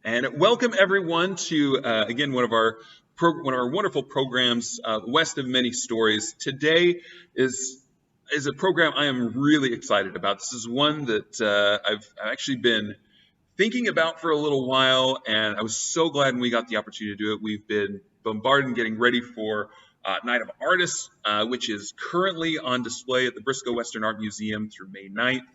And welcome everyone to again one of our wonderful programs, West of Many Stories. Today is a program I am really excited about. This is one that I've actually been thinking about for a little while, and I was so glad when we got the opportunity to do it. We've been bombarded and getting ready for Night of Artists, which is currently on display at the Briscoe Western Art Museum through May 9th.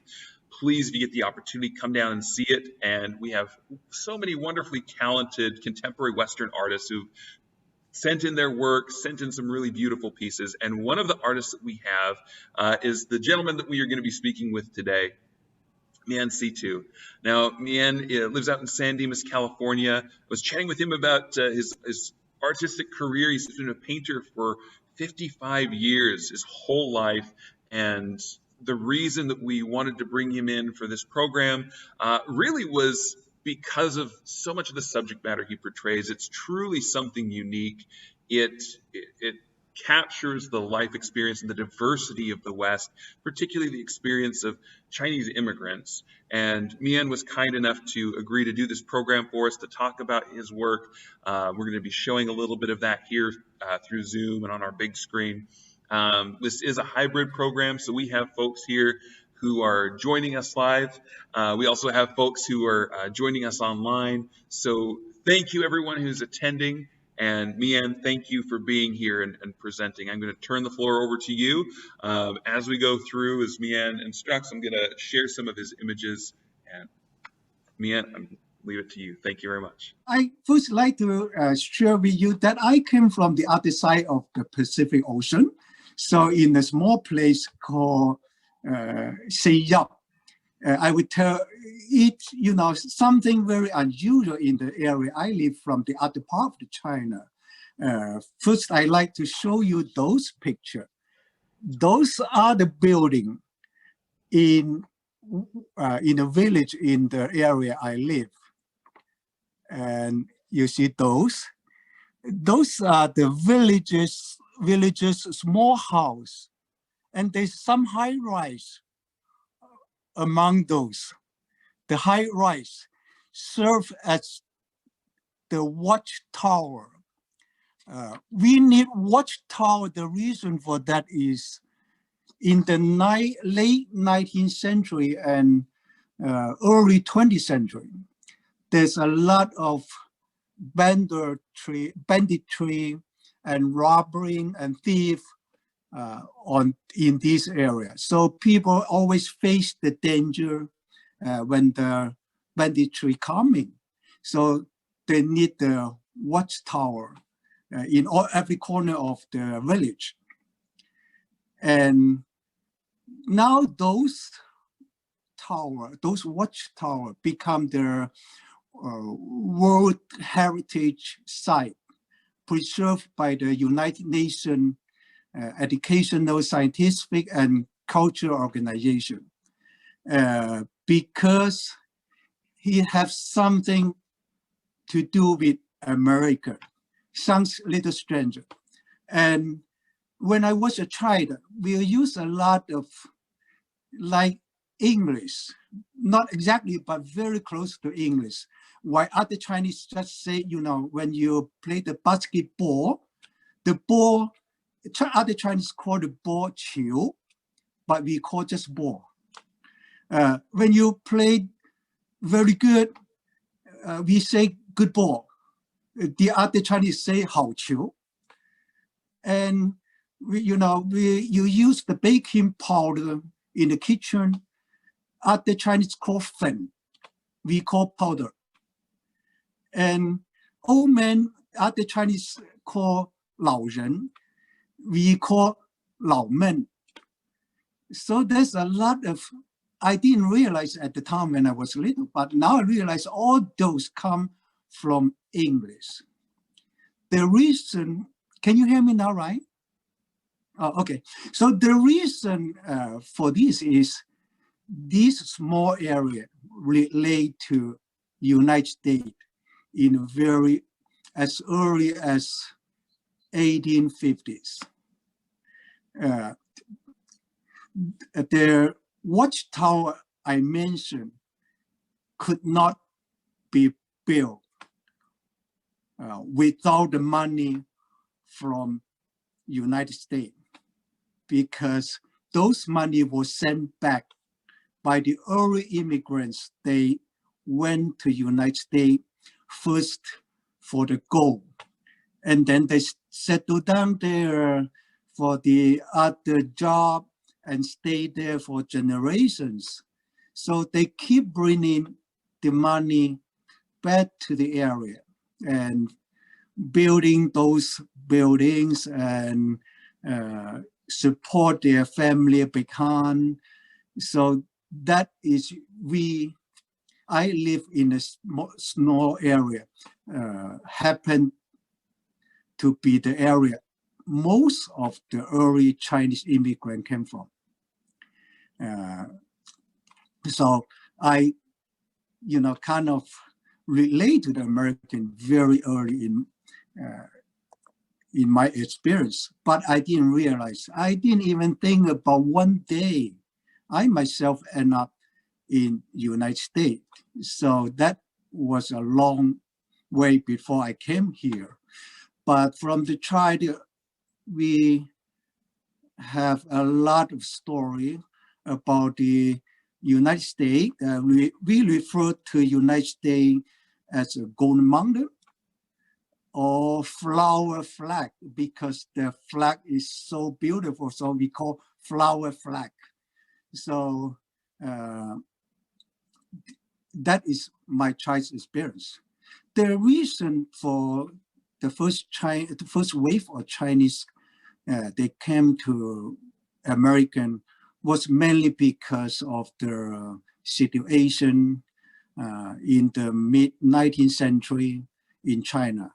Please, if you get the opportunity, come down and see it. And we have so many wonderfully talented contemporary Western artists who've sent in their work, sent in some really beautiful pieces. And one of the artists that we have is the gentleman that we are going to be speaking with today, Mian Situ. Now, Mian lives out in San Dimas, California. I was chatting with him about his artistic career. He's been a painter for 55 years, his whole life. And the reason that we wanted to bring him in for this program really was because of so much of the subject matter he portrays. It's truly something unique. It captures the life experience and the diversity of the West, particularly the experience of Chinese immigrants. And Mian was kind enough to agree to do this program for us, to talk about his work. We're going to be showing a little bit of that here through Zoom and on our big screen. This is a hybrid program, so we have folks here who are joining us live. We also have folks who are joining us online. So thank you everyone who's attending. And Mian, thank you for being here and presenting. I'm going to turn the floor over to you. As we go through, as Mian instructs, I'm going to share some of his images. And Mian, I'm leave it to you. Thank you very much. I first like to share with you that I came from the other side of the Pacific Ocean. So in a small place called Situ, I would tell it, something very unusual in the area. I live from the other part of China. First, I like to show you those pictures. Those are the building in a village in the area I live. And you see those are the villages small house, and there's some high rise among those. The high rise serve as the watchtower. We need watchtower. The reason for that is in the late 19th century and early 20th century, there's a lot of banditry and robbery and thief in this area. So people always face the danger when the banditry coming. So they need the watchtower in every corner of the village. And now those watchtower become their World Heritage Site, preserved by the United Nations Educational, Scientific, and Cultural Organization, because he has something to do with America. Sounds a little strange. And when I was a child, we used a lot of like English, not exactly, but very close to English. While other Chinese just say, when you play the basketball, the ball, other Chinese call the ball qiu, but we call just ball. When you play very good, we say good ball. The other Chinese say hao qiu. And you use the baking powder in the kitchen. Other Chinese call fen, we call powder. And old men, other Chinese call 老人, we call 老们. So there's a lot of, I didn't realize at the time when I was little, but now I realize all those come from English. The reason, can you hear me now, right? Oh, okay. So the reason for this is this small area relate to United States in as early as 1850s. The watchtower I mentioned could not be build without the money from United States, because those money was sent back by the early immigrants. They went to United States first for the gold, and then they settled down there for the other job and stayed there for generations. So they keep bringing the money back to the area and building those buildings and support their family behind. So that is, I live in a small area, happen to be the area most of the early Chinese immigrant came from. So I, kind of relate to the American very early in my experience, but I didn't realize, I didn't even think about one day I myself end up in United States. So that was a long way before I came here. But from the child, we have a lot of story about the United States. We refer to United States as a gold mountain or flower flag, because the flag is so beautiful. So we call flower flag. So that is my child's experience. The reason for the first wave of Chinese, they came to American, was mainly because of the situation in the mid-19th century in China.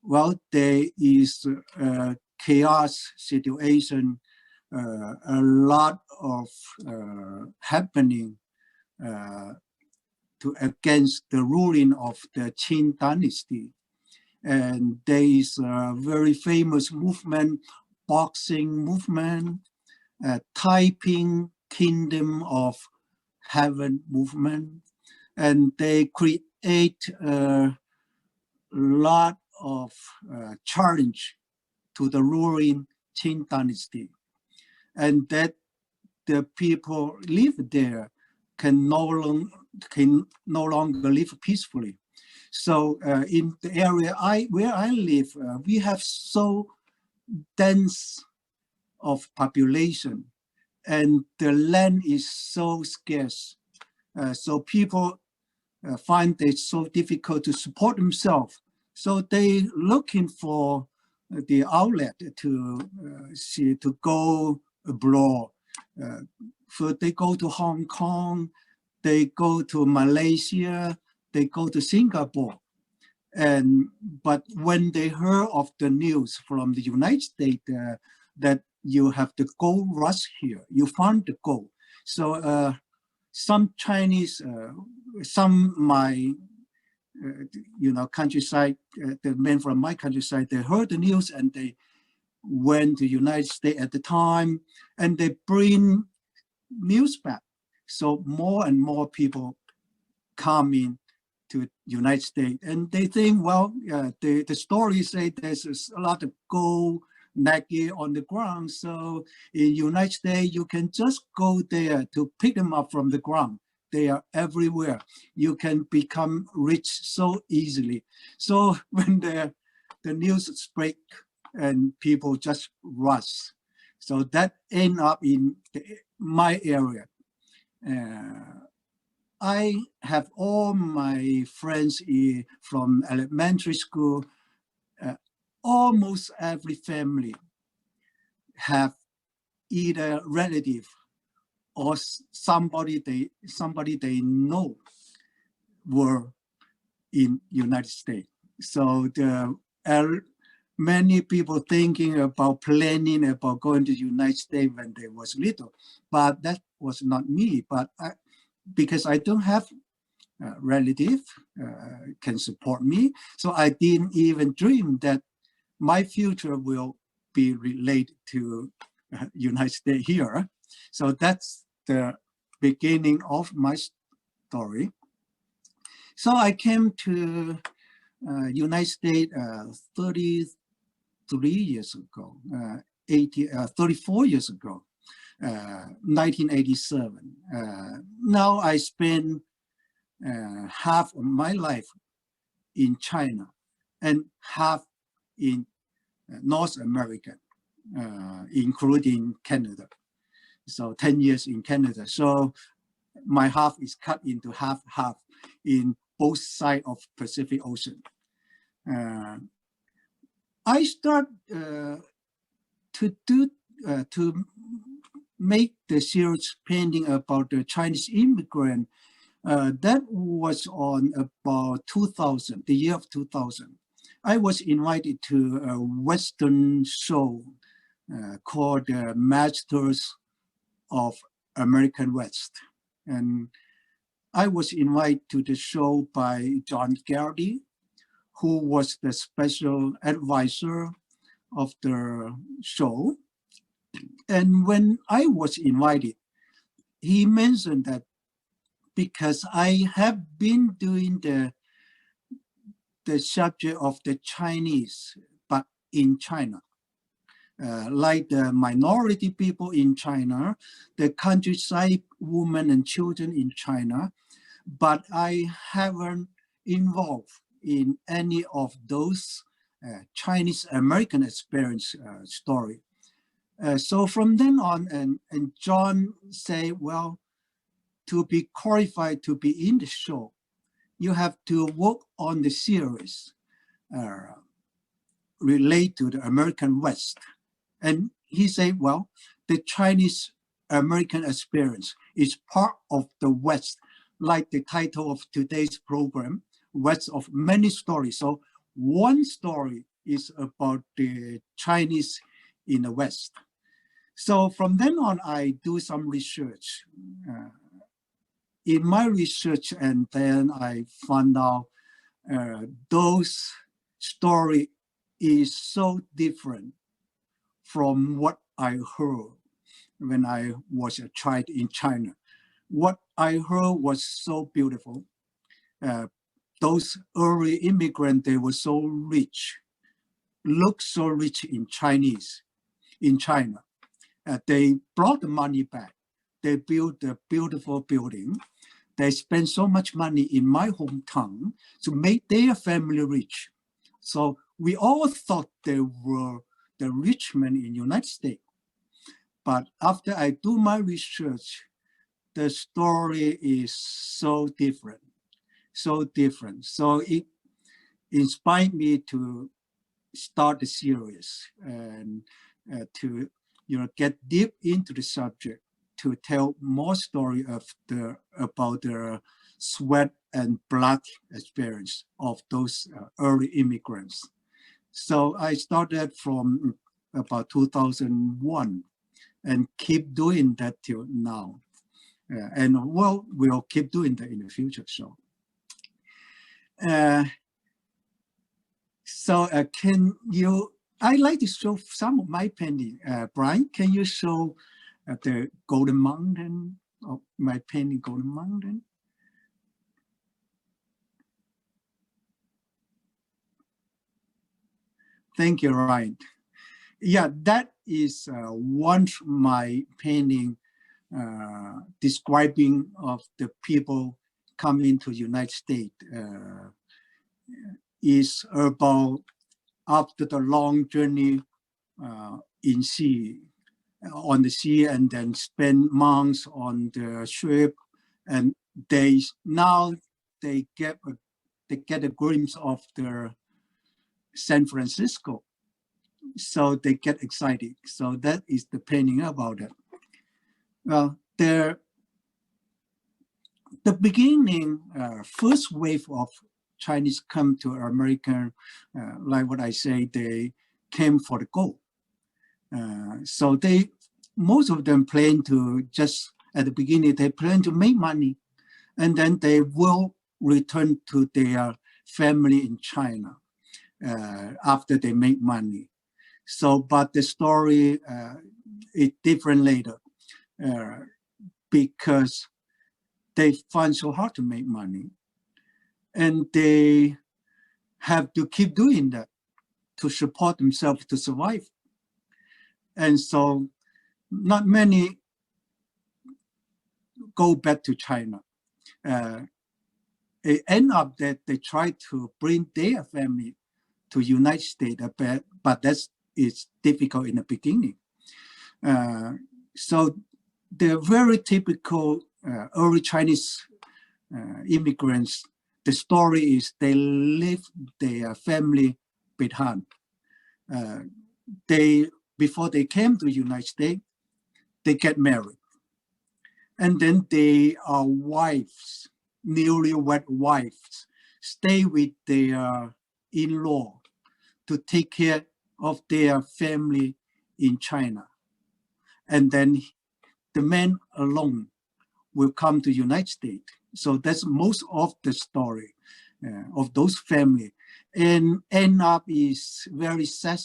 Well, there is a chaos situation, a lot of happening against the ruling of the Qing dynasty. And there is a very famous movement, boxing movement, Taiping Kingdom of Heaven movement, and they create a lot of challenge to the ruling Qing dynasty, and that the people live there can no longer live peacefully. So in the area where I live, we have so dense of population, and the land is so scarce. So people find it so difficult to support themselves. So they looking for the outlet to go abroad. So they go to Hong Kong, they go to Malaysia, they go to Singapore. But when they heard of the news from the United States that you have the gold rush here, you found the gold. So some Chinese, my countryside, the men from my countryside, they heard the news and they went to United States at the time, and they bring news back. So more and more people come in to United States, and they think, well, the stories say there's a lot of gold naked on the ground. So in United States, you can just go there to pick them up from the ground. They are everywhere. You can become rich so easily. So when the news spread and people just rush, so that end up in my area. I have all my friends from elementary school. Almost every family have either relative or somebody they know were in United States. So many people thinking about planning about going to the United States when they was little, but that was not me. But because I don't have relative can support me, so I didn't even dream that my future will be related to United States here. So that's the beginning of my story. So I came to United States 33 years ago, 34 years ago, 1987. Now I spend half of my life in China and half in North America, including Canada. So 10 years in Canada. So my half is cut into half in both sides of Pacific Ocean. I start to make the series painting about the Chinese immigrant. That was on about 2000, the year of 2000. I was invited to a Western show called the Masters of American West. And I was invited to the show by John Gardy, who was the special advisor of the show. And when I was invited, he mentioned that because I have been doing the subject of the Chinese, but in China, like the minority people in China, the countryside women and children in China, but I haven't involved in any of those Chinese American experience story. So from then on, and John say, well, to be qualified to be in the show, you have to work on the series relate to the American West. And he said, well, the Chinese American experience is part of the West, like the title of today's program, West of Many Stories. So one story is about the Chinese in the West. So from then on, I do some research. In my research, and then I found out those story is so different from what I heard when I was a child in China. What I heard was so beautiful. Those early immigrants, they were so rich, looked so rich in China. They brought the money back. They built a beautiful building. They spent so much money in my hometown to make their family rich. So we all thought they were the rich men in the United States. But after I do my research, the story is so different, so different. So it inspired me to start the series and to get deep into the subject, to tell more story about the sweat and blood experience of those early immigrants. So I started from about 2001 and keep doing that till now. And well, we'll keep doing that in the future. So can you, I like to show some of my painting. Brian, can you show the Golden Mountain, of my painting Golden Mountain? Thank you, Ryan. Yeah, that is one of my painting describing of the people coming to United States. Is about after the long journey in sea, on the sea, and then spend months on the ship, and they get a glimpse of the San Francisco, so they get excited. So that is the painting about it. Well, the beginning, first wave of Chinese come to America, like what I say, they came for the gold. So most of them plan to just, at the beginning, they plan to make money, and then they will return to their family in China after they make money. So, but the story is different later because they find so hard to make money. and they have to keep doing that to support themselves to survive. And so not many go back to China. It end up that they try to bring their family to United States, but it's difficult in the beginning. So the very typical early Chinese immigrants, the story is they leave their family behind. Before they came to the United States, they get married. And then they are wives, newlywed wives, stay with their in-law to take care of their family in China. And then the man alone will come to United States. So that's most of the story of those families. And end up is very sad.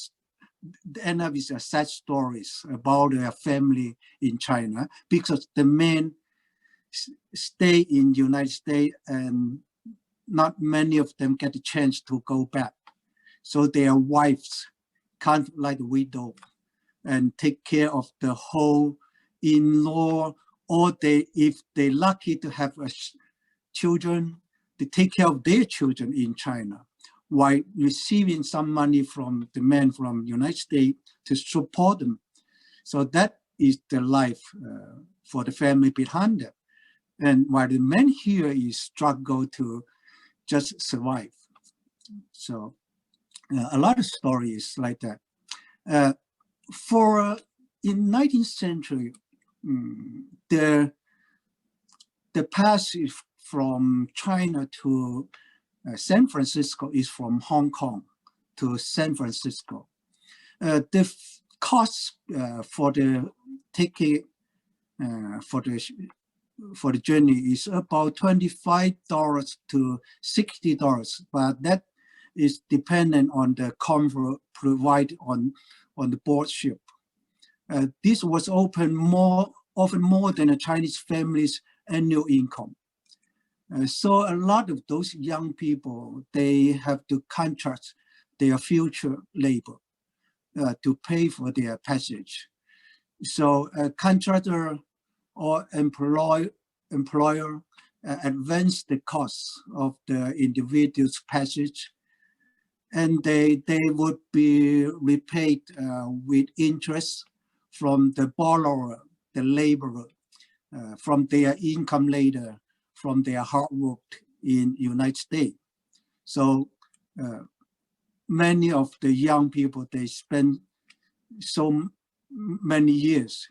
End up is a sad stories about their family in China, because the men stay in United States and not many of them get a chance to go back. So their wives can't, like the widow, and take care of the whole in-law, or if they're lucky to have children, they take care of their children in China, while receiving some money from the men from United States to support them. So that is the life for the family behind them. And while the men here is struggle to just survive. So a lot of stories like that. In 19th century, the passage from China to San Francisco is from Hong Kong to San Francisco. The cost for the ticket for the journey is about $25 to $60, but that is dependent on the comfort provided on the board ship. This was often more than a Chinese family's annual income. So a lot of those young people, they have to contract their future labor to pay for their passage. So a contractor or employer advance the cost of the individual's passage, and they would be repaid with interest from the borrower, the laborer, from their income later, from their hard work in United States. So many of the young people, they spend so many years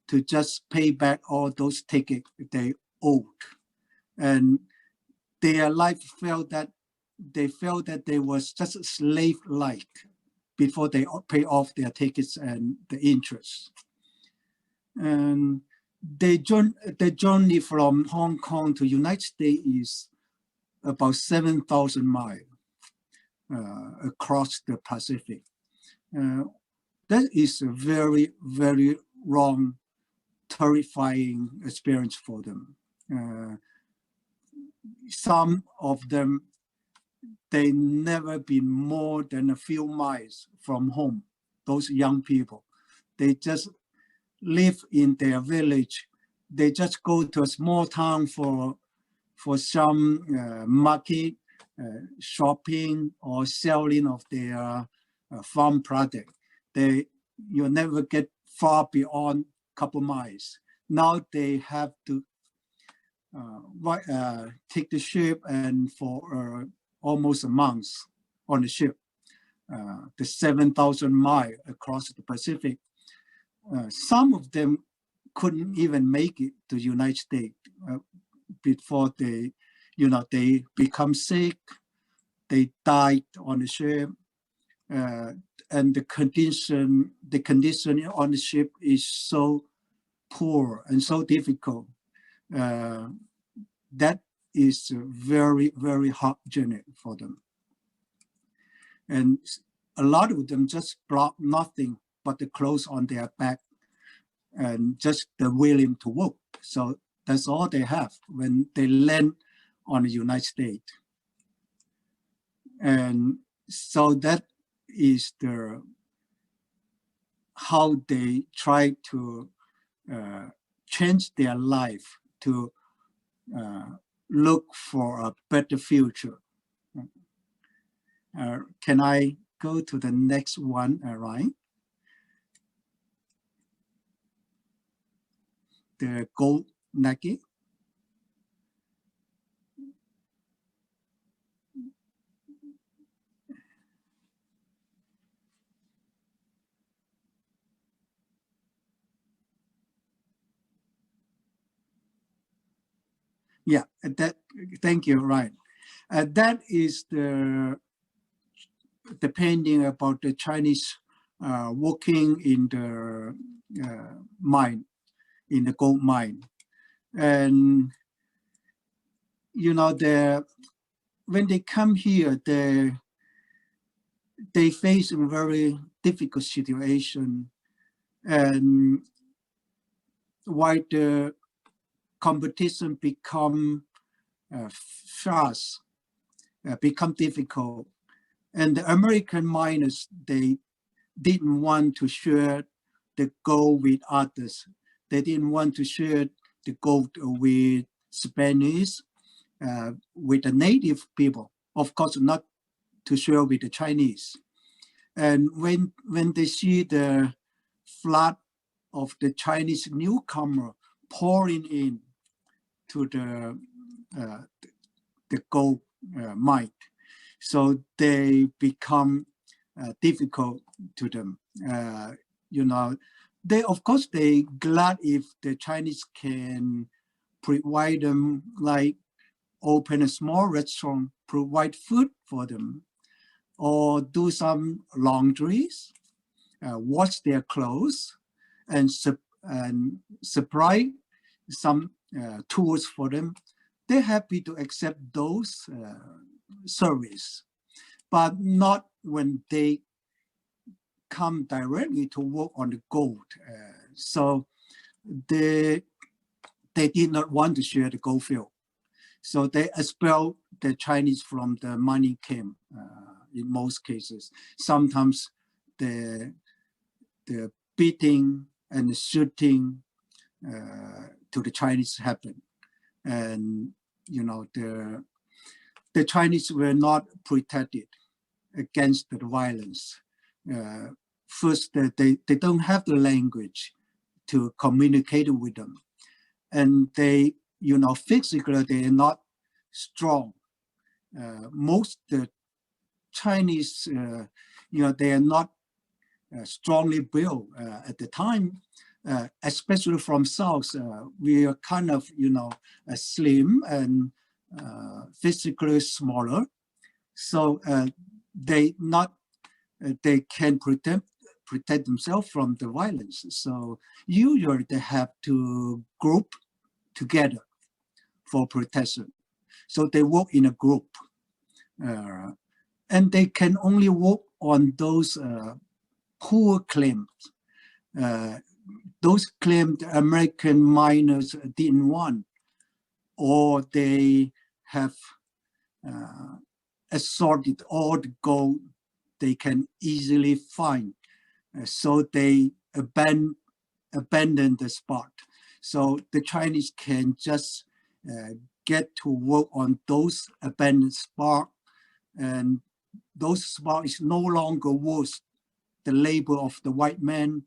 to just pay back all those tickets they owed. And their life felt that they was just slave-like before they pay off their tickets and the interest. And the journey from Hong Kong to United States is about 7,000 miles across the Pacific. That is a very, very wrong, terrifying experience for them. Some of them, they never been more than a few miles from home. Those young people, they just live in their village. They just go to a small town for some market, shopping or selling of their farm product. You'll never get far beyond a couple miles. Now they have to take the ship, and for almost a month on the ship, the 7,000 miles across the Pacific. Some of them couldn't even make it to the United States before they become sick. They died on the ship, and the condition on the ship is so poor and so difficult. That is a very, very hard journey for them. And a lot of them just brought nothing but the clothes on their back and just the willing to work. So that's all they have when they land on the United States. And so that is how they try to change their life to look for a better future. Can I go to the next one, Ryan? The gold nugget. Yeah, thank you, Ryan. That is the painting about the Chinese working in the mine, in the gold mine. And, you know, when they come here, they face a very difficult situation. And while the competition become fast, become difficult, and the American miners, they didn't want to share the gold with others. They didn't want to share the gold with Spanish, with the native people. Of course, not to share with the Chinese. And when they see the flood of the Chinese newcomer pouring in to the gold mine, so they become difficult to them. You know, of course they glad if the Chinese can provide them, like open a small restaurant, provide food for them, or do some laundries, wash their clothes, and supply some tools for them. They're happy to accept those service, but not when they come directly to work on the gold. So they did not want to share the gold field. So they expelled the Chinese from the mining camp in most cases. Sometimes the beating and the shooting to the Chinese happened. And, you know, the Chinese were not protected against the violence. First, they don't have the language to communicate with them. And they, you know, physically, they are not strong. Most the Chinese, you know, they are not strongly built at the time, especially from South. We are kind of, you know, slim and physically smaller. So they can protect themselves from the violence. So usually they have to group together for protection. So they work in a group. And they can only work on those poor claims. Those claims the American miners didn't want, or they have assorted all the gold they can easily find. So they abandon the spot. So the Chinese can just get to work on those abandoned spots, and those spots is no longer worth the labor of the white man.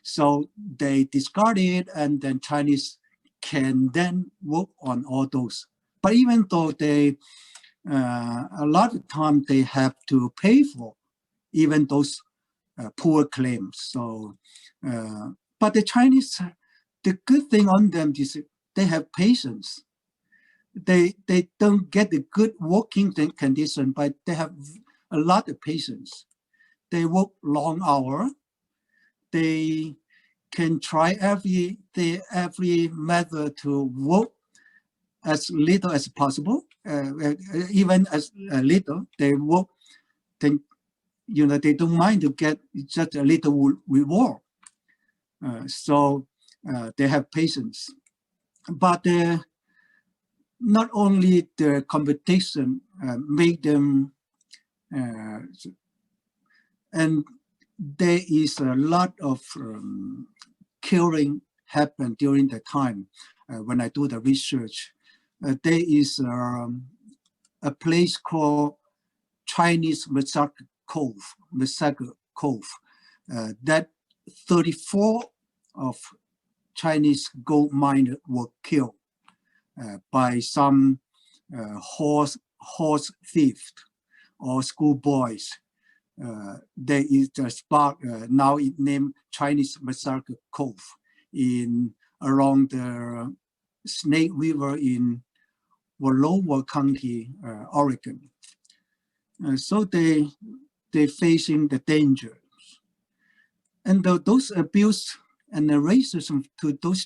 So they discard it, and then Chinese can then work on all those. But even though they, a lot of time they have to pay for even those poor claims. So, but the Chinese, the good thing on them is they have patience. They don't get the good working condition, but they have a lot of patience. They work long hours. They can try every method to work as little as possible, even as little. They work, you know, they don't mind to get just a little reward. So they have patience. But not only the competition make them And there is a lot of killing happened during the time when I do the research. There is a place called Chinese Massacre Cove, that 34 of Chinese gold miners were killed by some horse thieves or schoolboys. There is a spot, now it named Chinese Massacre Cove along the Snake River in Wallowa County, Oregon. So they're facing the danger. And those abuse and the racism to those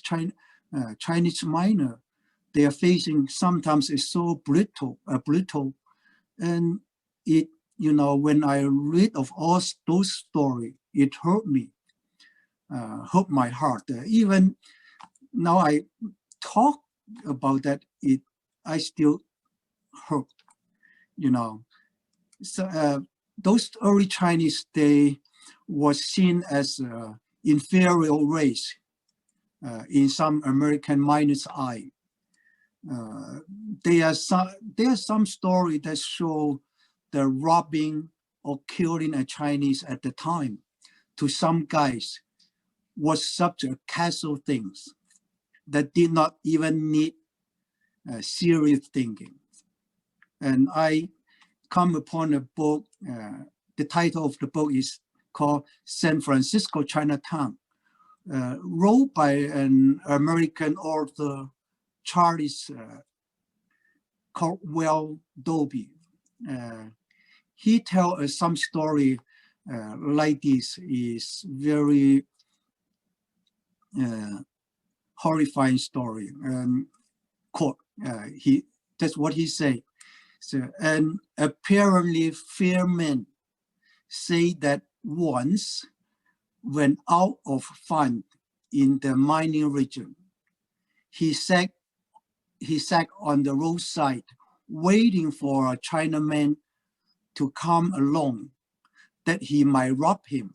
Chinese miners they are facing sometimes is so brutal, and it, when I read of all those stories, it hurt me, hurt my heart. Even now I talk about that, I still hurt, So those early Chinese, they was seen as inferior race in some American miners' eye. There are some stories that show the robbing or killing a Chinese at the time to some guys was such a casual things that did not even need serious thinking. And I come upon a book, the title of the book is called San Francisco Chinatown, wrote by an American author, Charles Caldwell Dobie. He tells us some story like this, is very horrifying story. Quote, that's what he said. So, an apparently fair man say that once, when out of fun in the mining region, he sat on the roadside waiting for a Chinaman to come along that he might rob him.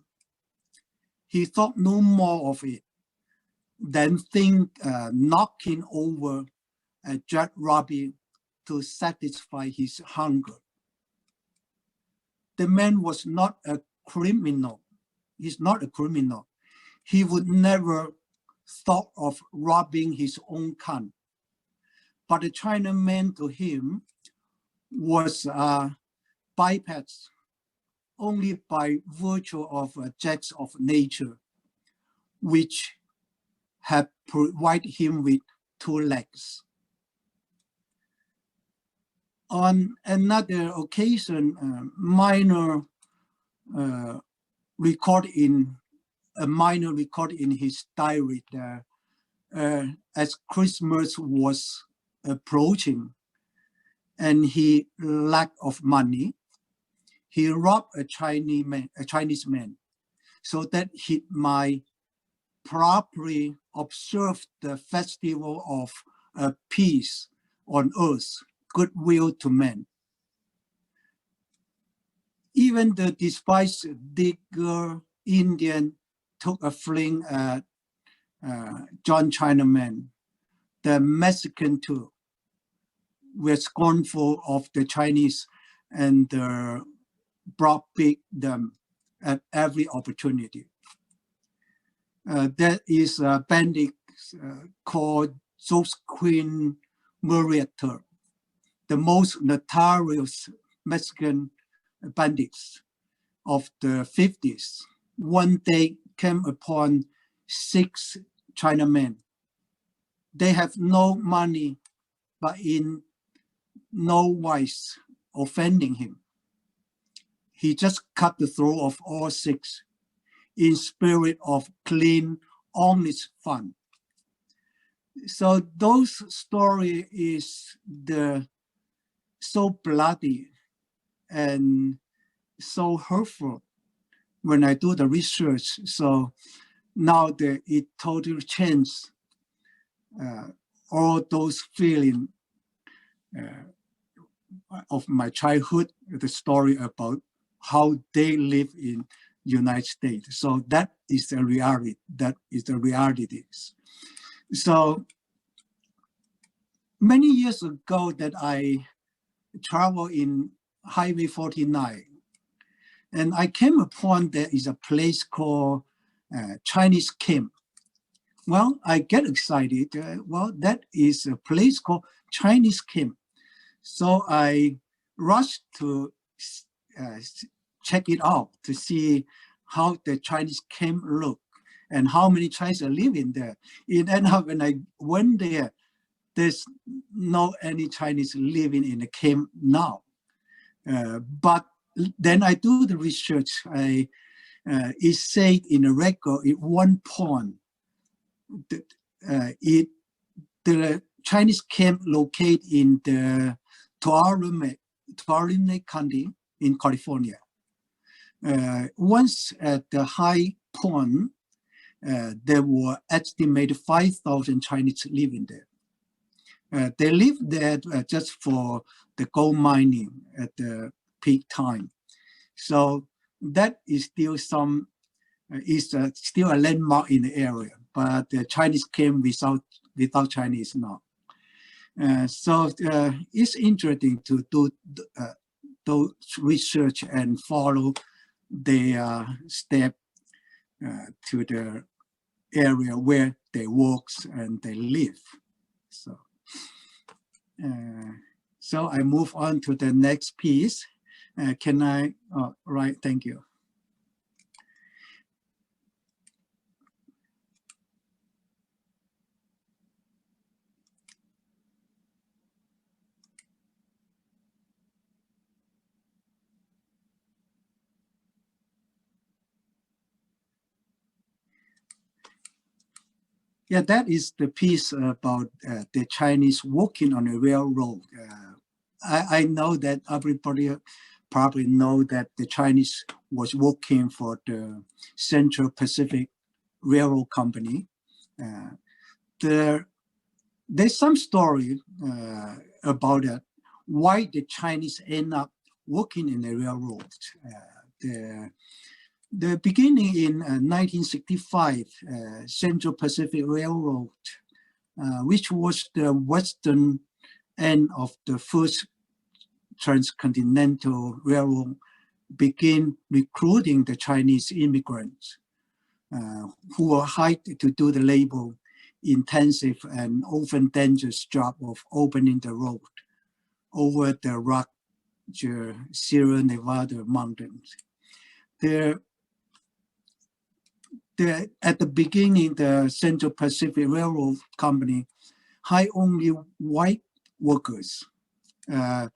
He thought no more of it than think knocking over a jackrabbit to satisfy his hunger. The man was not a criminal. He's not a criminal. He would never thought of robbing his own kind. But the Chinaman to him was biped only by virtue of jacks of nature, which had provided him with 2 legs. On another occasion, a miner recorded in his diary that as Christmas was approaching and he lacked of money, he robbed a Chinese man so that he might properly observe the festival of peace on earth, goodwill to men. Even the despised digger Indian took a fling at John Chinaman. The Mexican too were scornful of the Chinese and browbeat them at every opportunity. There is a bandit called Josequin Murrieta, the most notorious Mexican bandits of the 50s. One day came upon 6 Chinamen. They have no money, but in no wise offending him. He just cut the throat of all 6 in spirit of clean, honest fun. So those story is so bloody and so hurtful when I do the research. So now it totally changed all those feelings of my childhood, the story about how they live in United States. So that is the reality. That is the realities. So many years ago that I traveled in Highway 49, and I came upon there is a place called Chinese Camp. Well, I get excited. Well, that is a place called Chinese Camp. So I rushed to check it out to see how the Chinese camp look and how many Chinese are living there. It ended up when I went there, there's no any Chinese living in the camp now. But then I do the research. It said in a record at one point that the Chinese camp located in the Tuolumne County in California. Once at the high point, there were estimated 5,000 Chinese living there. They lived there just for the gold mining at the peak time. So that is still still a landmark in the area, but the Chinese came without Chinese now. So it's interesting to do research and follow their step to the area where they work and they live. So I move on to the next piece. Can I? Oh, right, thank you. Yeah, that is the piece about the Chinese working on the railroad. I know that everybody probably know that the Chinese was working for the Central Pacific Railroad Company. There's some story about it, why the Chinese end up working in the railroad. The beginning in 1965, Central Pacific Railroad, which was the western end of the first transcontinental railroad, began recruiting the Chinese immigrants who were hired to do the labor intensive and often dangerous job of opening the road over the rugged Sierra Nevada mountains. At the beginning, the Central Pacific Railroad Company hired only white workers. The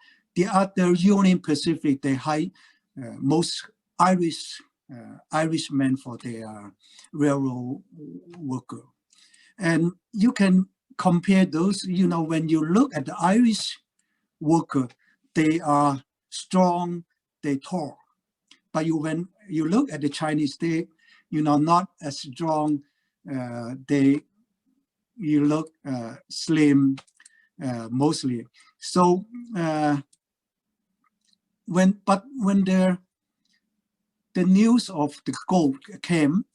other Union Pacific, they hired most Irishmen for their railroad worker. And you can compare those, when you look at the Irish worker, they are strong, they tall. But when you look at the Chinese, they not as strong. You look slim mostly. So when the news of the gold came,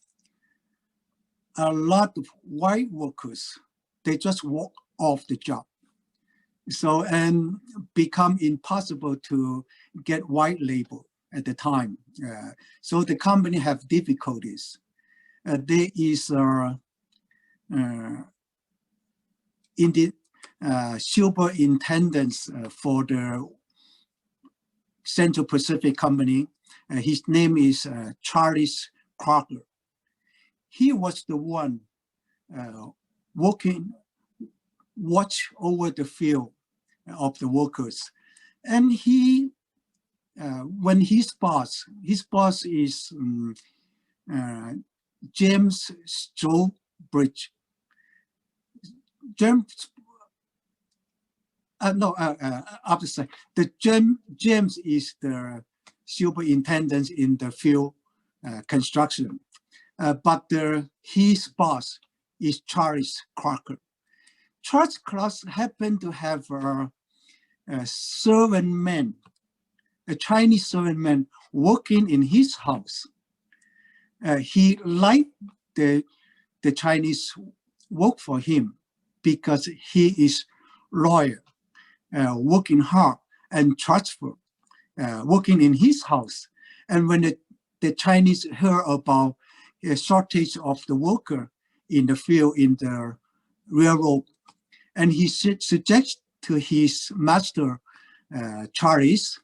a lot of white workers, they just walk off the job. So, and become impossible to get white labor at the time. So the company have difficulties. There is in the superintendents for the Central Pacific Company. His name is Charles Crocker. He was the one watch over the field of the workers. And he, when his boss is James Strobridge. James is the superintendent in the field construction, but his boss is Charles Crocker. Charles Crocker happened to have servant man, a Chinese servant man working in his house. He liked the Chinese work for him because he is loyal, working hard and trustful, working in his house. And when the Chinese heard about a shortage of the worker in the field, in the railroad, and he suggests to his master, Charles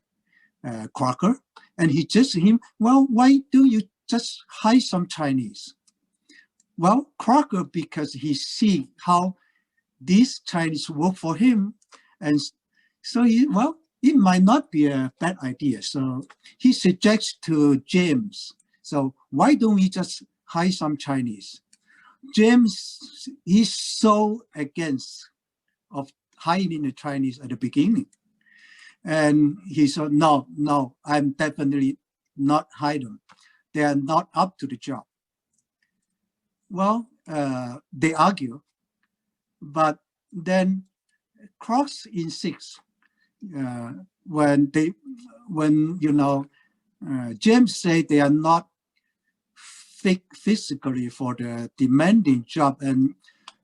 Crocker, and he says to him, well, why do you just hire some Chinese? Well, Crocker, because he see how these Chinese work for him, and so it might not be a bad idea. So he suggests to James, so why don't we just hire some Chinese? James, he's so against of hiring the Chinese at the beginning. And he said, no, I'm definitely not hiring them. They are not up to the job. Well, they argue, but then Cross insists when James say they are not fit physically for the demanding job, and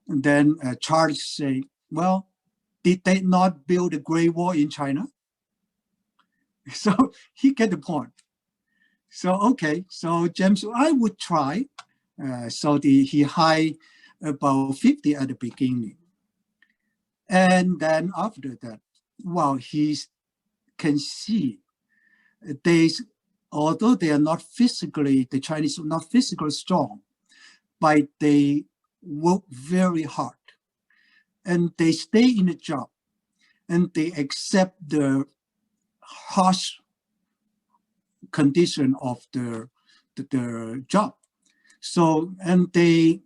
then Charles say, well, did they not build a Great Wall in China? So he get the point. So okay, so James, I would try. So he hired about 50 at the beginning. And then after that, well, he can see although they are not physically, the Chinese are not physically strong, but they work very hard and they stay in the job and they accept the harsh condition of the job. So, and they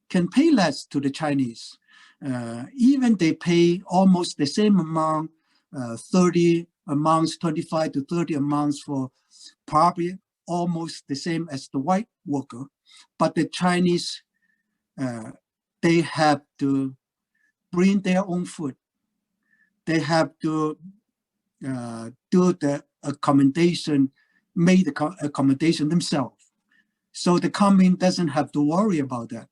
can pay less to the Chinese. Even they pay almost the same amount, 30 amounts, 25 to 30 amounts for probably almost the same as the white worker. But the Chinese, they have to bring their own food. They have to do the accommodation, make the accommodation themselves. So the company doesn't have to worry about that.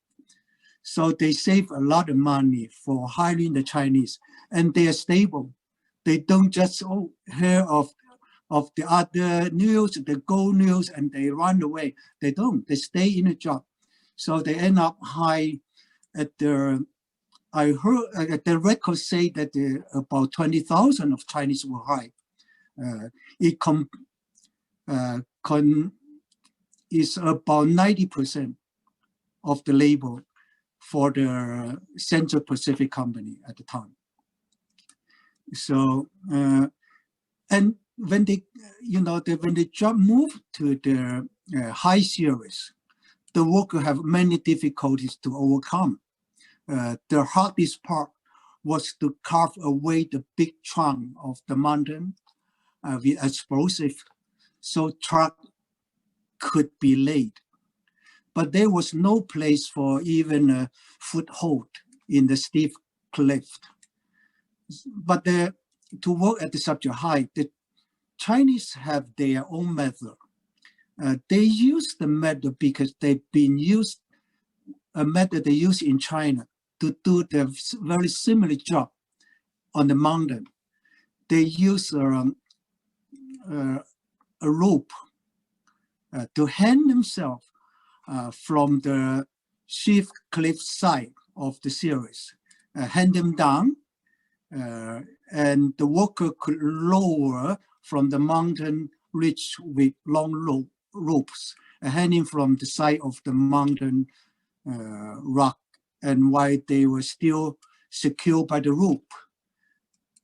So they save a lot of money for hiring the Chinese, and they are stable. They don't just hear of the other news, the gold news, and they run away. They don't. They stay in a job. So they end up high at the. I heard the records say that about 20,000 of Chinese were hired. It is about 90% of the labor for the Central Pacific Company at the time. So, and when they, when the job moved to the high series, the worker have many difficulties to overcome. The hardest part was to carve away the big trunk of the mountain with explosive, so truck could be laid. But there was no place for even a foothold in the steep cliff. But to work at the such a height, the Chinese have their own method. They use the method because they've been used a method they use in China to do the very similar job on the mountain. They use a rope to hang themselves from the steep cliff side of the series, hang them down, and the worker could lower from the mountain ridge with long ropes hanging from the side of the mountain rock. And while they were still secured by the rope,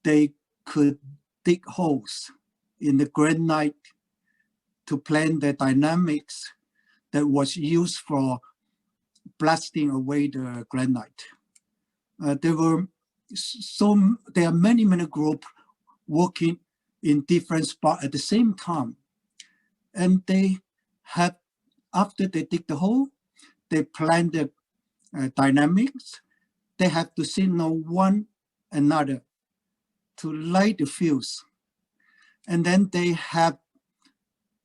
they could dig holes in the granite to plan the dynamics that was used for blasting away the granite. There are many groups working in different spots at the same time. And they have, after they dig the hole, they plan the dynamics. They have to signal one another to light the fuse, and then they have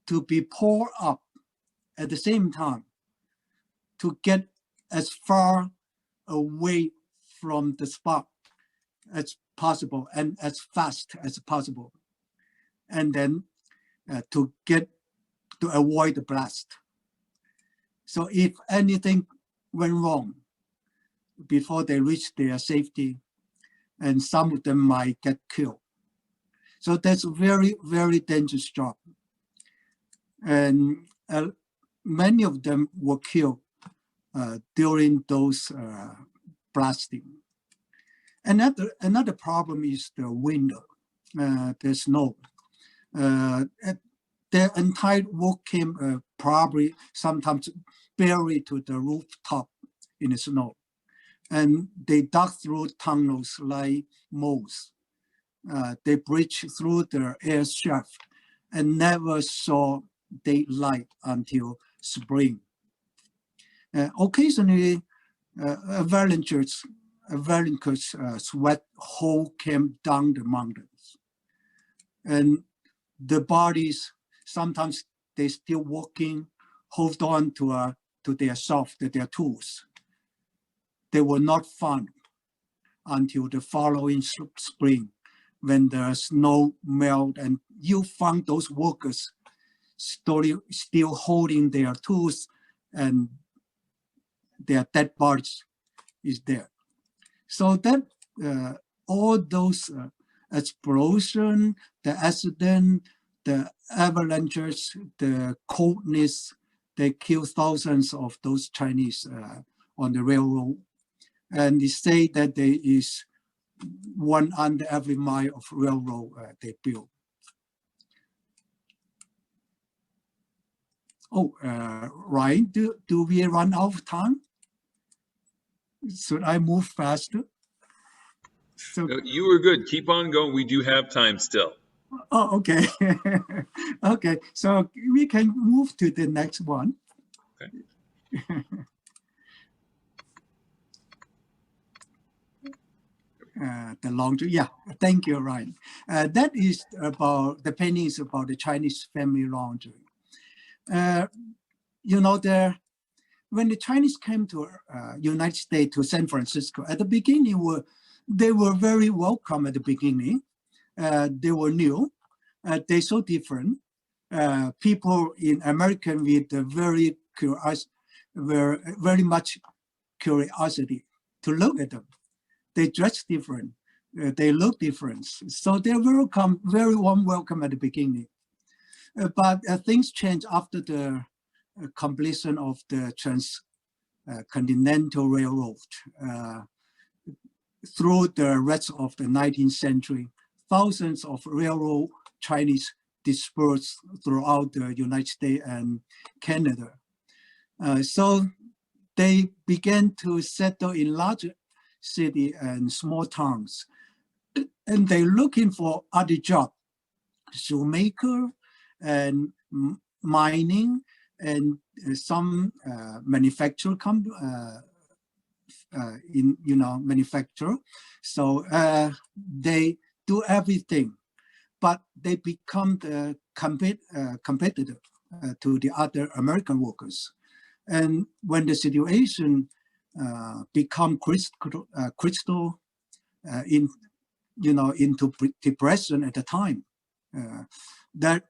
to be poured up at the same time to get as far away from the spark as possible and as fast as possible, and then to avoid the blast. So if anything went wrong before they reach their safety, and some of them might get killed. So that's a very, very dangerous job. And many of them were killed during those blasting. Another problem is the wind, the snow. Their entire work came probably sometimes buried to the rooftop in the snow. And they dug through tunnels like moles. They breached through the air shaft and never saw daylight until spring. Occasionally, avalanches sweat hole came down the mountains. And the bodies, sometimes they still walking, hold on to their their tools. They were not found until the following spring, when the snow melted, and you found those workers still holding their tools, and their dead bodies is there. So that all those explosion, the accident, the avalanches, the coldness, they killed thousands of those Chinese on the railroad. And they say that there is one under every mile of railroad they built. Oh, Ryan, do we run out of time? Should I move faster? So, No, you were good. Keep on going. We do have time still. oh, okay. Okay, so we can move to the next one. Okay. The laundry, yeah, thank you, Ryan. That is about, the painting is about the Chinese family laundry. You know, when the Chinese came to United States, to San Francisco, at the beginning, they were very welcome at the beginning. They were new, they're so different. People in America with very curious, very much curiosity to look at them. They dress different, they look different. So they're welcome, very warm welcome at the beginning. But things change after the completion of the Transcontinental Railroad. Through the rest of the 19th century, thousands of railroad Chinese dispersed throughout the United States and Canada. So they began to settle in larger cities and small towns. And they're looking for other jobs, shoemaker and mining and some manufacturer manufacture. So they do everything, but they become the competitor to the other American workers. And when the situation become crystal into depression at the time, that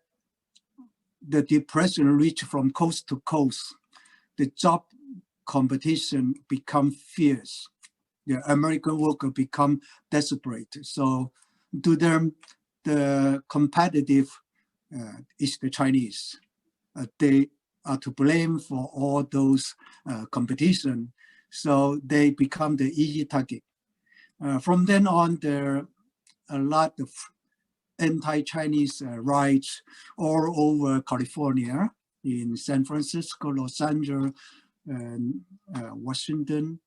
the depression reached from coast to coast, the job competition become fierce. The American worker become desperate. So to them, the competitive is the Chinese. They are to blame for all those competition. So they become the easy target. From then on, there are a lot of anti-Chinese riots all over California, in San Francisco, Los Angeles, and Washington.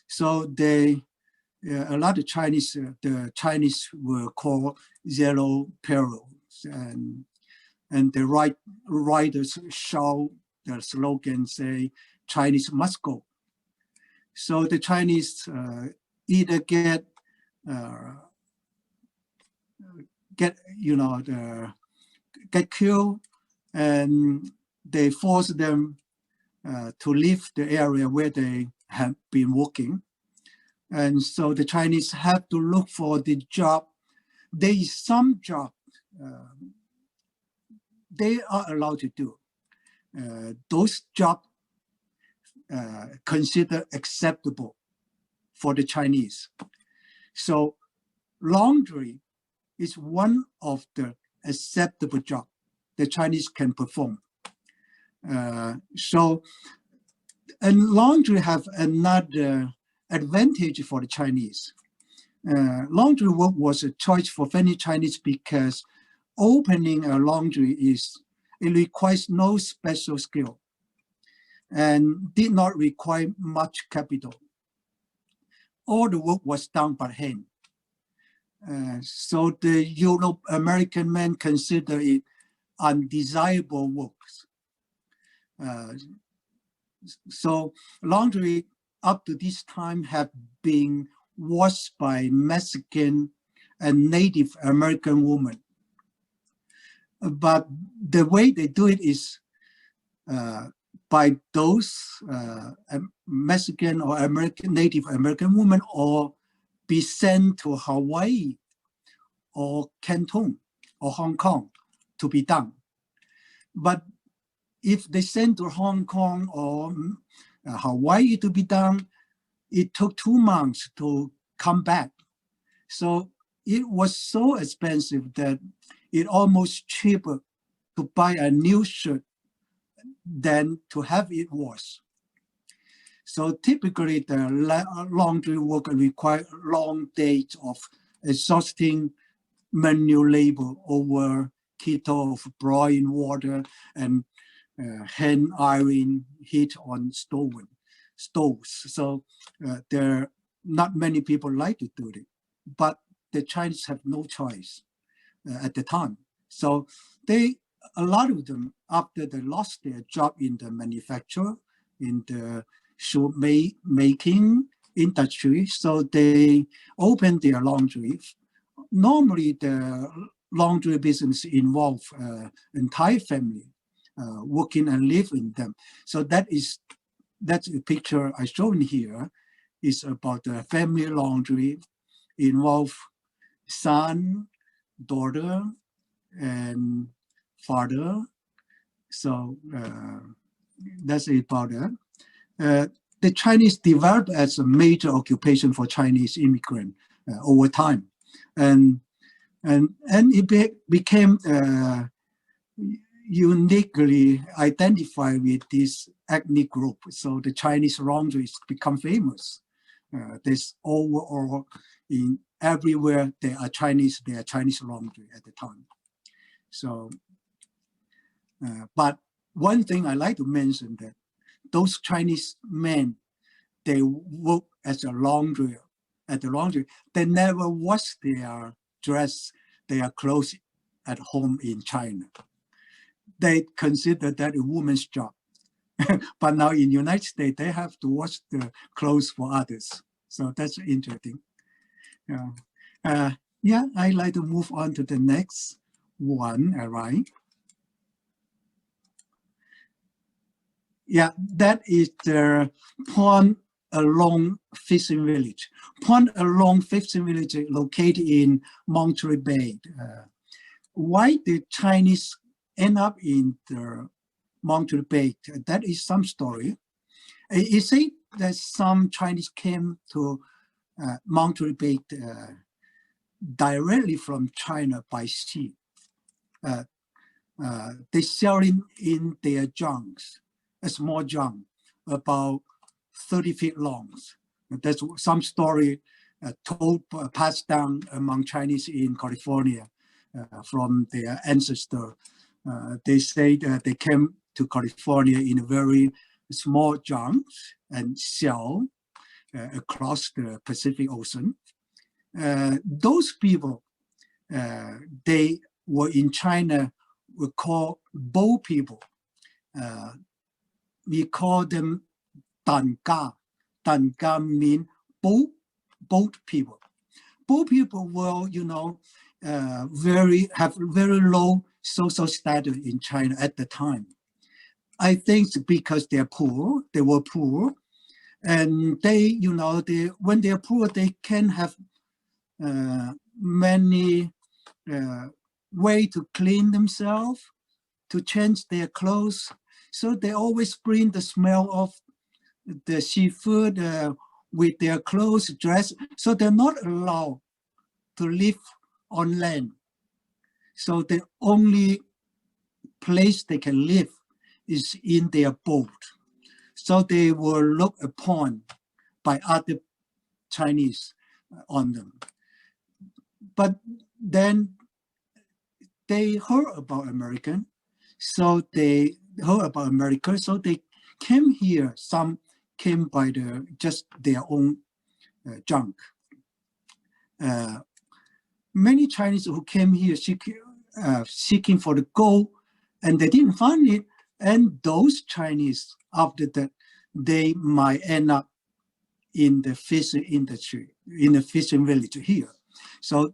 So a lot of Chinese, the Chinese were called Zero Peril, and the writers shout the slogan, say, Chinese must go. So the Chinese either get get, get killed, and they force them to leave the area where they have been working. And so the Chinese have to look for the job. There is some job they are allowed to do. Those jobs considered acceptable for the Chinese. So laundry is one of the acceptable jobs the Chinese can perform. And laundry have another advantage for the Chinese. Laundry work was a choice for many Chinese because opening a laundry it requires no special skill and did not require much capital. All the work was done by hand. So the Euro-American men consider it undesirable works. So laundry up to this time have been washed by Mexican and Native American women. But the way they do it is by those Mexican or Native American women, or be sent to Hawaii or Canton or Hong Kong to be done. But if they sent to Hong Kong or Hawaii to be done, it took 2 months to come back. So it was so expensive that it almost cheaper to buy a new shirt than to have it washed. So typically the laundry work require long days of exhausting manual labor over kettle of boiling water and hand iron heat on stoves. So there are not many people like to do it, but the Chinese have no choice at the time. So a lot of them, after they lost their job in the manufacture, in the shoe making industry, so they opened their laundry. Normally the laundry business involves entire family working and living in them. So that's a picture I shown here is about the family laundry, involve son, daughter, and father. So that's about it. The Chinese developed as a major occupation for Chinese immigrant over time, and it became uniquely identified with this ethnic group. So the Chinese laundry become famous. There's overall in everywhere there are Chinese laundry at the time. So, but one thing I like to mention that those Chinese men, they work as a laundry at the laundry. They never wash their dress, their clothes at home in China. They consider that a woman's job. But now in the United States, they have to wash the clothes for others. So that's interesting. I'd like to move on to the next one, all right? Yeah, that is the Pond Along Fishing Village. Pond Along Fishing Village is located in Montgomery Bay. Why the Chinese end up in the Montgomery Bay? That is some story. You see that some Chinese came to Montgomery Bay directly from China by sea. They sell in their junks, a small junk, about 30 feet long. That's some story passed down among Chinese in California from their ancestor. They say that they came to California in a very small junk and sail across the Pacific Ocean. Those people, they were in China, were called boat people. We call them Danga. Danga mean boat people. Boat people were, have very low social status in China at the time. I think because they were poor, and when they are poor, they can have many way to clean themselves, to change their clothes. So they always bring the smell of the seafood with their clothes, dress. So they're not allowed to live on land. So the only place they can live is in their boat. So they were looked upon by other Chinese on them. But then they heard about America, so they came here. Some came by just their own junk. Many Chinese who came here seeking for the gold, and they didn't find it. And those Chinese, after that, they might end up in the fishing industry, in the fishing village here. So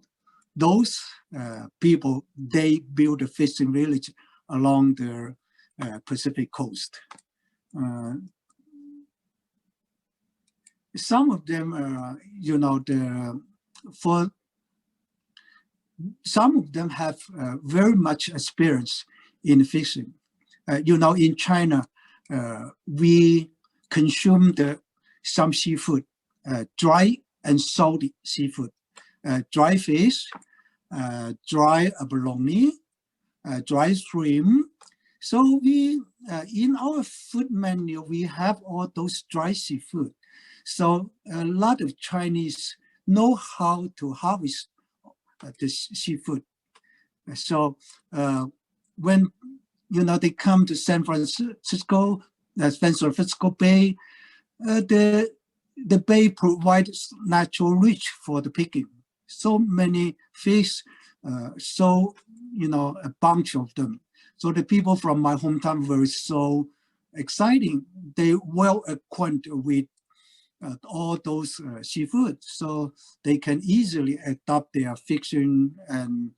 those people, they built a fishing village along the Pacific coast. Some of them, some of them have very much experience in fishing. In China, we consume some seafood, dry and salty seafood, dry fish, dry abalone, dry shrimp. So we, in our food menu, we have all those dry seafood. So a lot of Chinese know how to harvest the seafood. So when they come to San Francisco Bay, the bay provides natural reach for the picking. So many fish, a bunch of them. So the people from my hometown were so exciting. They well acquainted with all those seafood, so they can easily adapt their fishing and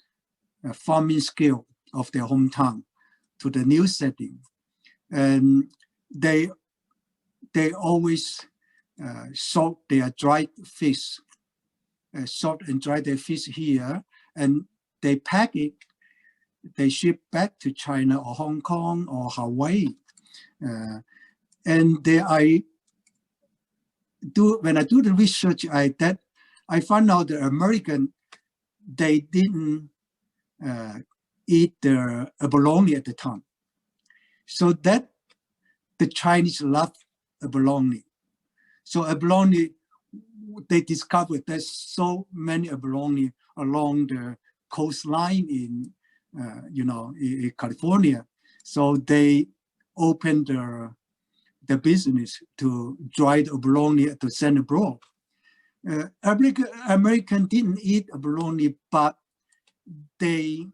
farming skill of their hometown to the new setting. And they always salt their dried fish, salt and dry their fish here, and they pack it, they ship back to China or Hong Kong or Hawaii. And when I do the research, I found out the American, they didn't eat the abalone at the time. So that the Chinese love abalone. So abalone, they discovered there's so many abalone along the coastline in California. So they opened the business to dry the abalone to send abroad. American didn't eat abalone, but they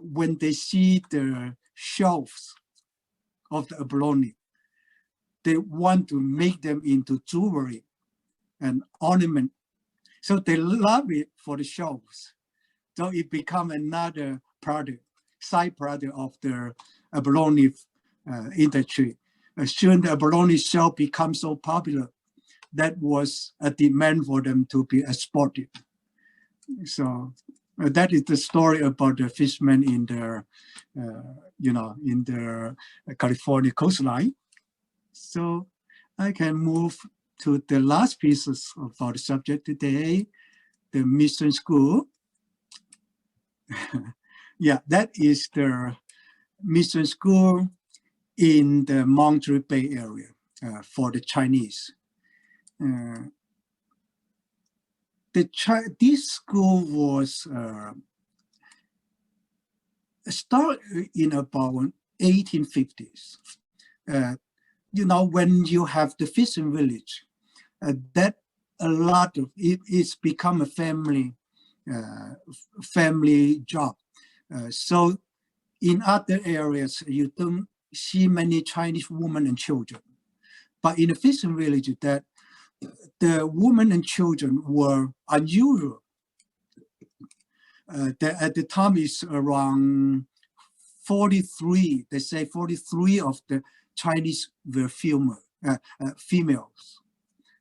when they see the shells of the abalone, they want to make them into jewelry and ornament. So they love it for the shells. So it become another product, side product of the abalone industry. As soon the abalone shell becomes so popular, that was a demand for them to be exported. So that is the story about the fishermen in the, in the California coastline. So I can move to the last pieces about the subject today, the mission school. Yeah, that is the mission school in the Montgomery Bay area for the Chinese. This school was started in about 1850s. When you have the fishing village, that a lot of it's become a family job. So in other areas, you don't see many Chinese women and children. But in the fishing village, that the women and children were unusual. At the time is around 43. They say 43 of the Chinese were females.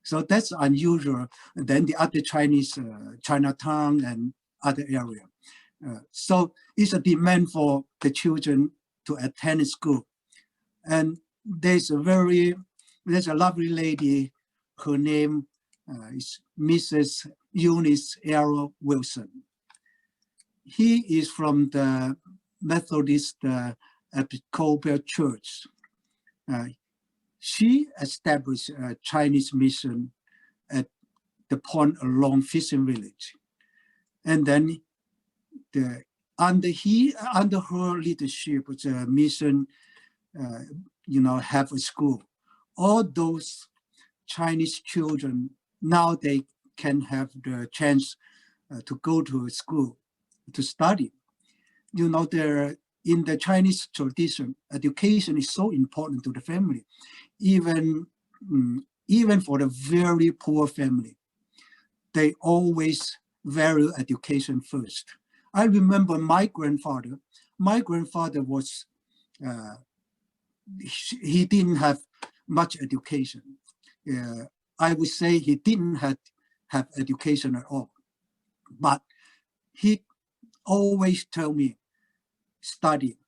So that's unusual. Then the other Chinese, Chinatown and other area. So it's a demand for the children to attend school. And there's a lovely lady, her name is Mrs. Eunice L. Wilson. He is from the Methodist Episcopal Church. She established a Chinese mission at the pond along Fishing Village. And then under her leadership, the mission, have a school. All those Chinese children, now they can have the chance to go to school to study. In the Chinese tradition, education is so important to the family, even for the very poor family. They always value education first. I remember my grandfather. My grandfather was, he didn't have much education. I would say he didn't have education at all. But he always tell me, study,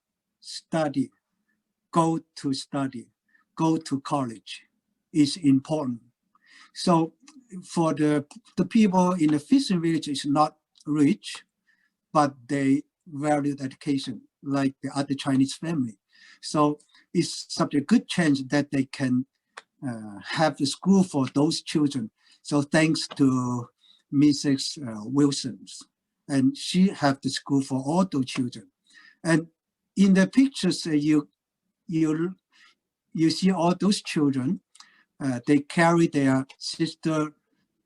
go to college is important. So for the people in the fishing village is not rich, but they value education like the other Chinese family. So it's such a good chance that they can have the school for those children. So thanks to Mrs. Wilson's, and she have the school for all those children. And in the pictures, you see all those children. They carry their sister,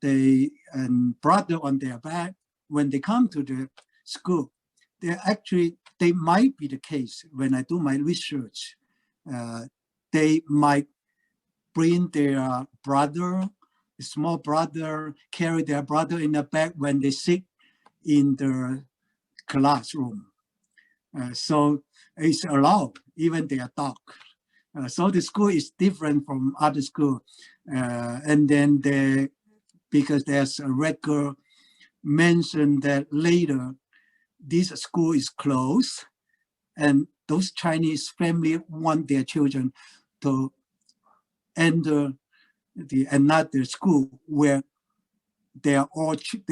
and brother on their back. When they come to the school, they might be the case. When I do my research, they might bring their brother, small brother, carry their brother in the back when they sit in the classroom. So it's allowed, even their dog. So the school is different from other school. And then because there's a record mention that later this school is closed, and those Chinese family want their children to enter another school where the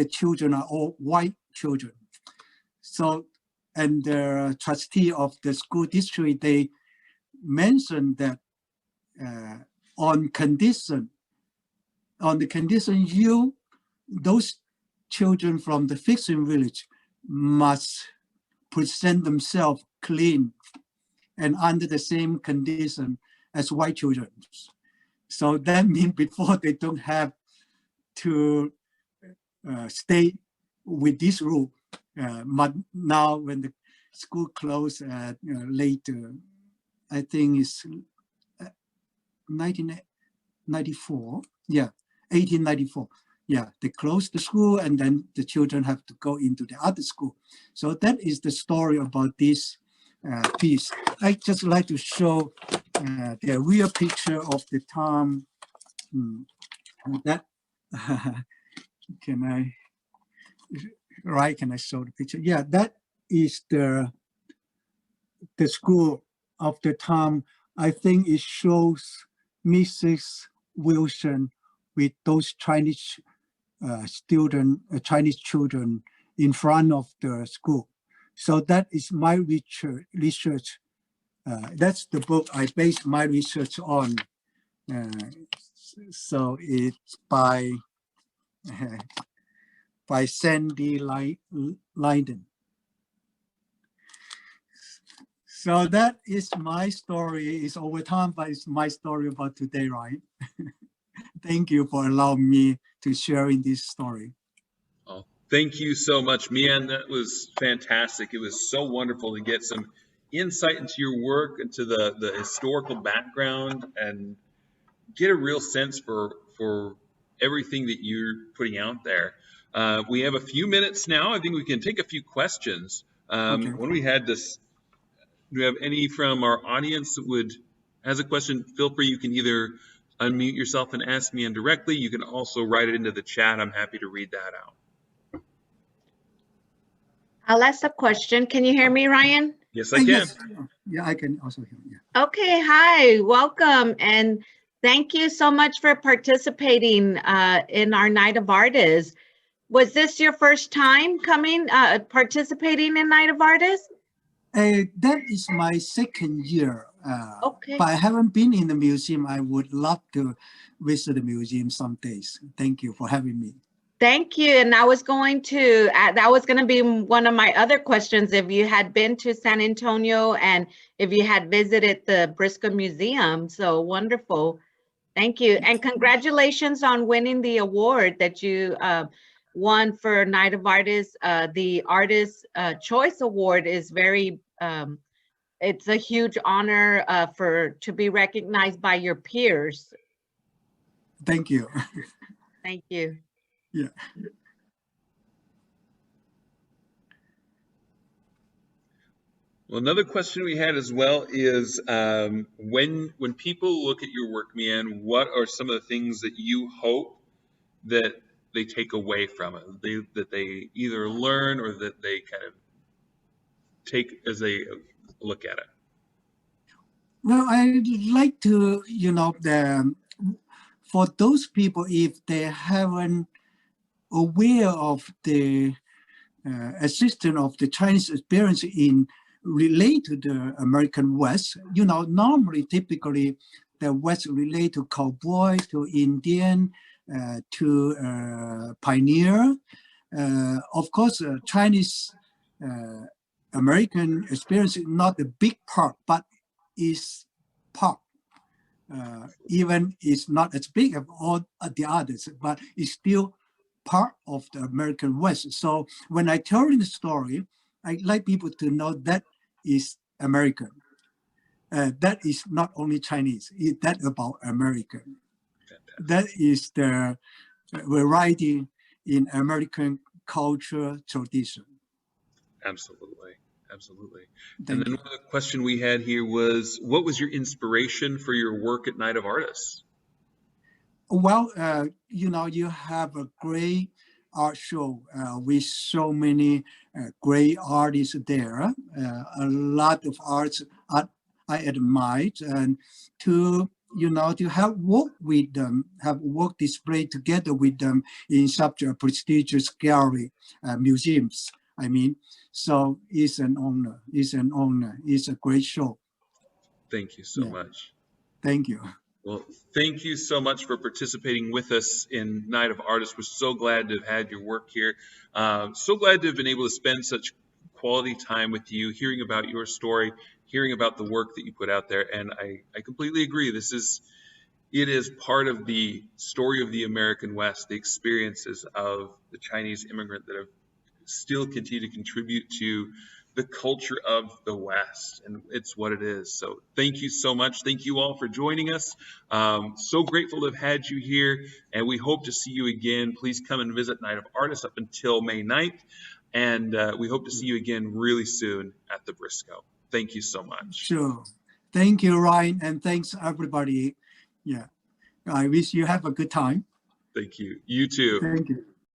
children are all white children. So, and the trustee of the school district, they mentioned that on the condition those children from the fishing village must present themselves clean and under the same condition as white children. So that means before they don't have to stay with this rule. But now when the school closed later, I think it's 1994. Yeah, 1894. Yeah, they closed the school and then the children have to go into the other school. So that is the story about this piece. I just like to show the real picture of the town. That can I show the picture? Yeah, that is the school of the town. I think it shows Mrs. Wilson with those Chinese Chinese children in front of the school. So that is my research. That's the book I based my research on. So it's by Sandy Lyden. So that is my story. It's over time, but it's my story about today, right? Thank you for allowing me to share in this story. Oh, thank you so much, Mian. That was fantastic. It was so wonderful to get some insight into your work, into the historical background, and get a real sense for everything that you're putting out there. We have a few minutes now. I think we can take a few questions. Okay. When we had this, do we have any from our audience that has a question? Feel free. You can either unmute yourself and ask me indirectly. You can also write it into the chat. I'm happy to read that out. I'll ask a question. Can you hear me, Ryan? Yes, I can. Yes. Yeah, I can also hear. Yeah. Okay, hi, welcome, and thank you so much for participating in our Night of Artists. Was this your first time participating in Night of Artists? That is my second year. Okay. But I haven't been in the museum. I would love to visit the museum some days. Thank you for having me. Thank you. And that was going to be one of my other questions. If you had been to San Antonio and if you had visited the Briscoe Museum. So wonderful. Thank you. And congratulations on winning the award that you won for Night of Artists. The Artist Choice Award is very, it's a huge honor to be recognized by your peers. Thank you. Thank you. Yeah. Well, another question we had as well is when people look at your work, Mian, what are some of the things that you hope that they take away from it, that they either learn or that they kind of take as they look at it? Well, I'd like to, for those people, if they haven't aware of the existence of the Chinese experience in relate to the American West, normally, typically, the West relate to cowboy, to Indian, to pioneer. Of course, Chinese American experience is not a big part, but is part. Even it's not as big as all the others, but it's still part of the American West. So when I tell the story, I like people to know that is American. That is not only Chinese, that about American. That is the variety in American culture tradition. Absolutely. Absolutely. Thank and then you. One question we had here was, what was your inspiration for your work at Night of Artists? Well, you have a great art show with so many great artists there. A lot of arts I admire, and to have worked with them, have work displayed together with them in such a prestigious gallery, museums. I mean, so it's an honor. It's an honor. It's a great show. Thank you so much. Thank you. Well, thank you so much for participating with us in Night of Artists. We're so glad to have had your work here. So glad to have been able to spend such quality time with you, hearing about your story, hearing about the work that you put out there. And I completely agree. It is part of the story of the American West, the experiences of the Chinese immigrant that have still continue to contribute to the culture of the West, and it's what it is. So thank you so much. Thank you all for joining us. So grateful to have had you here, and we hope to see you again. Please come and visit Night of Artists up until May 9th, and we hope to see you again really soon at the Briscoe. Thank you so much. Sure. Thank you, Ryan, and thanks everybody. Yeah, I wish you have a good time. Thank you. You too. Thank you.